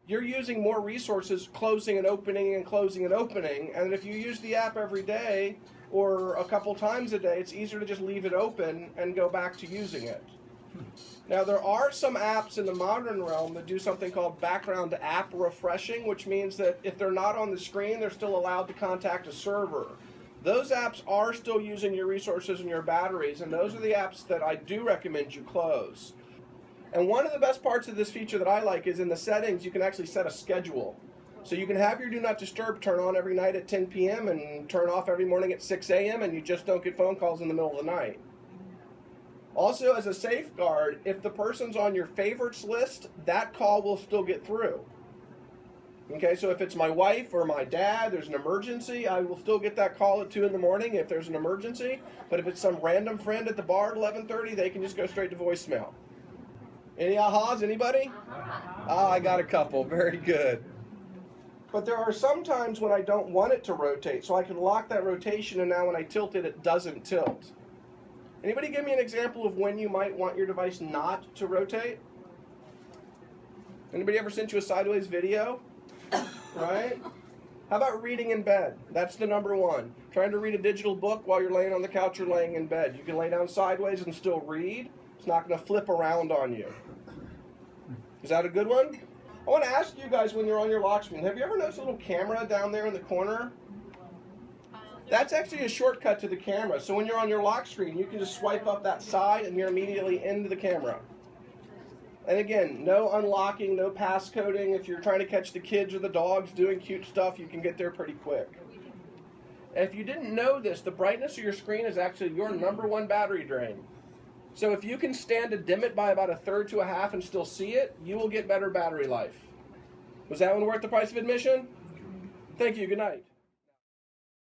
you're using more resources closing and opening and closing and opening. And if you use the app every day or a couple times a day, it's easier to just leave it open and go back to using it. Now, there are some apps in the modern realm that do something called background app refreshing, which means that if they're not on the screen, they're still allowed to contact a server. Those apps are still using your resources and your batteries, and those are the apps that I do recommend you close. And one of the best parts of this feature that I like is in the settings, you can actually set a schedule. So you can have your Do Not Disturb turn on every night at 10 p.m. and turn off every morning at 6 a.m. and you just don't get phone calls in the middle of the night. Also, as a safeguard, if the person's on your favorites list, that call will still get through. Okay, so if it's my wife or my dad, there's an emergency, I will still get that call at 2 in the morning if there's an emergency. But if it's some random friend at the bar at 11:30, they can just go straight to voicemail. Any ahas, anybody? Ah, I got a couple, very good. But there are some times when I don't want it to rotate, so I can lock that rotation, and now when I tilt it, it doesn't tilt. Anybody give me an example of when you might want your device not to rotate? Anybody ever sent you a sideways video? Right? How about reading in bed? That's the number one. Trying to read a digital book while you're laying on the couch or laying in bed. You can lay down sideways and still read. It's not going to flip around on you. Is that a good one? I want to ask you guys, when you're on your lock screen, have you ever noticed a little camera down there in the corner? That's actually a shortcut to the camera. So when you're on your lock screen, you can just swipe up that side and you're immediately into the camera. And again, no unlocking, no passcoding. If you're trying to catch the kids or the dogs doing cute stuff, you can get there pretty quick. And if you didn't know this, the brightness of your screen is actually your #1 battery drain. So if you can stand to dim it by about 1/3 to 1/2 and still see it, you will get better battery life. Was that one worth the price of admission? Thank you. Good night.